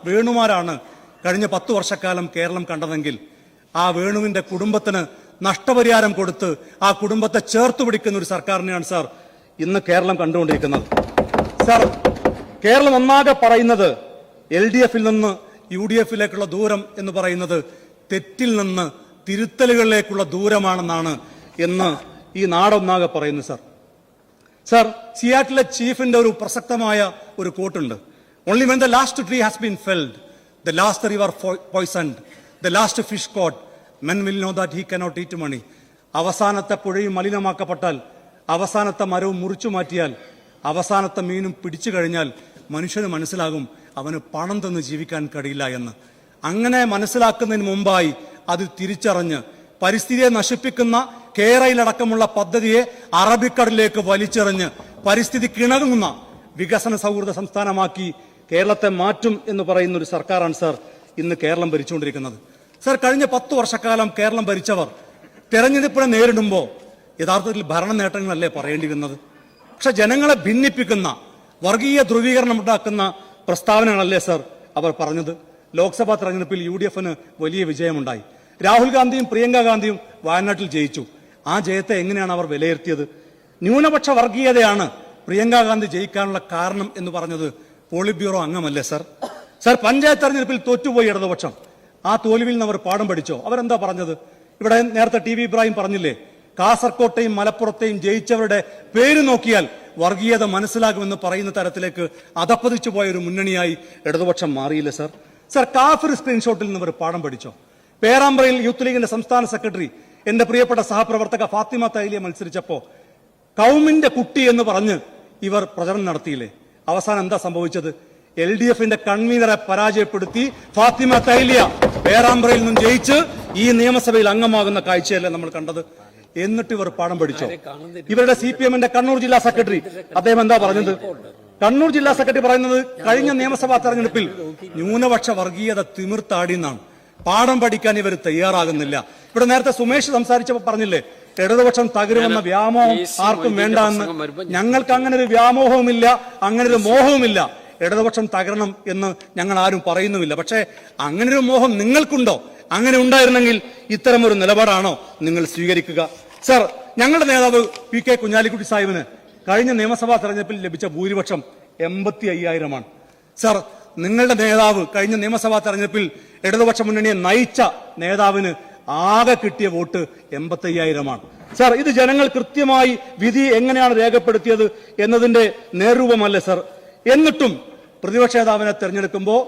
വേണുമാരാണ് കഴിഞ്ഞ 10 വർഷക്കാലം കേരളം കണ്ടതെങ്കിൽ ആ വേണുവിന്റെ കുടുംബത്തിന് നഷ്ടപരിഹാരം കൊടുത്ത് ആ കുടുംബത്തെ ചേർത്ത് പിടിക്കുന്ന ഒരു സർക്കാരിനെയാണ് സാർ ഇന്ന് കേരളം കണ്ടുകൊണ്ടിരിക്കുന്നത്. സാർ, കേരളം ഒന്നാകെ പറയുന്നത് LDF-ൽ നിന്ന് UDF-ലേക്കുള്ള ദൂരം എന്ന് പറയുന്നത് തെറ്റിൽ നിന്ന് തിരുത്തലുകളിലേക്കുള്ള ദൂരമാണെന്നാണ് എന്ന് ഈ നാടൊന്നാകെ പറയുന്നു. സാർ, സിയാറ്റിലെ ചീഫിന്റെ ഒരു പ്രസക്തമായ ഒരു കോട്ടുണ്ട്. Only when the last tree has been felled, the last river poisoned, the last fish caught, men will know that he cannot eat money. അവസാനത്തെ പുഴയും മലിനമാക്കപ്പെട്ടാൽ, അവസാനത്തെ മരവും മുറിച്ചു മാറ്റിയാൽ, അവസാനത്തെ മീനും പിടിച്ചു കഴിഞ്ഞാൽ മനുഷ്യന് മനസ്സിലാകും അവന് പണം തന്ന് ജീവിക്കാൻ കഴിയില്ല എന്ന്. അങ്ങനെ മനസ്സിലാക്കുന്നതിന് മുമ്പായി അത് തിരിച്ചറിഞ്ഞ് പരിസ്ഥിതിയെ നശിപ്പിക്കുന്ന കേരളയിലടക്കമുള്ള പദ്ധതിയെ അറബിക്കടലിലേക്ക് വലിച്ചെറിഞ്ഞ് പരിസ്ഥിതി കിണങ്ങുന്ന വികസന സൗഹൃദ സംസ്ഥാനമാക്കി കേരളത്തെ മാറ്റും എന്ന് പറയുന്ന ഒരു സർക്കാരാണ് സാർ ഇന്ന് കേരളം ഭരിച്ചുകൊണ്ടിരിക്കുന്നത്. സാർ, കഴിഞ്ഞ 10 വർഷക്കാലം കേരളം ഭരിച്ചവർ തെരഞ്ഞെടുപ്പിനെ നേരിടുമ്പോൾ യഥാർത്ഥത്തിൽ ഭരണ നേട്ടങ്ങളല്ലേ പറയേണ്ടി വന്നത്? പക്ഷെ ജനങ്ങളെ ഭിന്നിപ്പിക്കുന്ന, വർഗീയ ധ്രുവീകരണം ഉണ്ടാക്കുന്ന പ്രസ്താവനകളല്ലേ സാർ അവർ പറഞ്ഞത്? ലോക്സഭാ തെരഞ്ഞെടുപ്പിൽ UDF-ന് വലിയ വിജയമുണ്ടായി. രാഹുൽ ഗാന്ധിയും പ്രിയങ്ക ഗാന്ധിയും വയനാട്ടിൽ ജയിച്ചു. ആ ജയത്തെ എങ്ങനെയാണ് അവർ വിലയിരുത്തിയത്? ന്യൂനപക്ഷ വർഗീയതയാണ് പ്രിയങ്ക ഗാന്ധി ജയിക്കാനുള്ള കാരണം എന്ന് പറഞ്ഞത് പോളിറ്റ് ബ്യൂറോ അംഗമല്ലേ സാർ? പഞ്ചായത്ത് തെരഞ്ഞെടുപ്പിൽ തോറ്റുപോയി ഇടതുപക്ഷം. ആ തോൽവിയിൽ നിന്ന് അവർ പാഠം പഠിച്ചോ? അവരെന്താ പറഞ്ഞത്? ഇവിടെ നേരത്തെ TV ഇബ്രാഹിം പറഞ്ഞില്ലേ, കാസർകോട്ടെയും മലപ്പുറത്തെയും ജയിച്ചവരുടെ പേര് നോക്കിയാൽ വർഗീയത മനസ്സിലാകുമെന്ന് പറയുന്ന തരത്തിലേക്ക് അധപ്പതിച്ചു പോയ ഒരു മുന്നണിയായി ഇടതുപക്ഷം മാറിയില്ലേ സാർ? കാഫിർ സ്ക്രീൻഷോട്ടിൽ നിന്ന് അവർ പാഠം പഠിച്ചോ? പേരാമ്പ്രയിൽ യൂത്ത് ലീഗിന്റെ സംസ്ഥാന സെക്രട്ടറി എന്റെ പ്രിയപ്പെട്ട സഹപ്രവർത്തക ഫാത്തിമ തൈലിയ മത്സരിച്ചപ്പോ കൗമിന്റെ കുട്ടി എന്ന് പറഞ്ഞ് ഇവർ പ്രചരണം നടത്തിയില്ലേ? അവസാനം എന്താ സംഭവിച്ചത്? LDF-ന്റെ കൺവീനറെ പരാജയപ്പെടുത്തി ഫാത്തിമ തൈലിയ പേരാമ്പ്രയിൽ നിന്നും ജയിച്ച് ഈ നിയമസഭയിൽ അംഗമാകുന്ന കാഴ്ചയല്ലേ നമ്മൾ കണ്ടത്? എന്നിട്ട് ഇവർ പാഠം പഠിച്ചോ? ഇവരുടെ CPM-ന്റെ കണ്ണൂർ ജില്ലാ സെക്രട്ടറി അദ്ദേഹം എന്താ പറഞ്ഞത്? കണ്ണൂർ ജില്ലാ സെക്രട്ടറി പറയുന്നത് കഴിഞ്ഞ നിയമസഭാ തെരഞ്ഞെടുപ്പിൽ ന്യൂനപക്ഷ വർഗീയത തിമിർത്താടിയെന്നാണ്. പാഠം പഠിക്കാൻ ഇവർ തയ്യാറാകുന്നില്ല. ഇവിടെ നേരത്തെ സുമേഷ് സംസാരിച്ചപ്പോൾ പറഞ്ഞില്ലേ, ഇടതുപക്ഷം തകരുമെന്ന വ്യാമോഹം ആർക്കും വേണ്ട എന്ന്. ഞങ്ങൾക്ക് അങ്ങനെ ഒരു വ്യാമോഹവുമില്ല, അങ്ങനെ ഒരു മോഹവുമില്ല. ഇടതുപക്ഷം തകരണം എന്ന് ഞങ്ങൾ ആരും പറയുന്നുമില്ല. പക്ഷേ അങ്ങനെ ഒരു മോഹം നിങ്ങൾക്കുണ്ടോ? അങ്ങനെ ഉണ്ടായിരുന്നെങ്കിൽ ഇത്തരം ഒരു നിലപാടാണോ നിങ്ങൾ സ്വീകരിക്കുക? സർ, ഞങ്ങളുടെ നേതാവ് PK കുഞ്ഞാലിക്കുട്ടി സാഹിബിന് കഴിഞ്ഞ നിയമസഭാ തെരഞ്ഞെടുപ്പിൽ ലഭിച്ച ഭൂരിപക്ഷം 85,000-ആണ്. സർ, നിങ്ങളുടെ നേതാവ് കഴിഞ്ഞ നിയമസഭാ തെരഞ്ഞെടുപ്പിൽ ഇടതുപക്ഷ മുന്നണിയെ നയിച്ച നേതാവിന് ആകെ കിട്ടിയ വോട്ട് 85,000-ആണ്. സർ, ഇത് ജനങ്ങൾ കൃത്യമായി വിധി എങ്ങനെയാണ് രേഖപ്പെടുത്തിയത് എന്നതിന്റെ നേർരൂപമല്ലേ സർ? എന്നിട്ടും പ്രതിപക്ഷ നേതാവിനെ തെരഞ്ഞെടുക്കുമ്പോൾ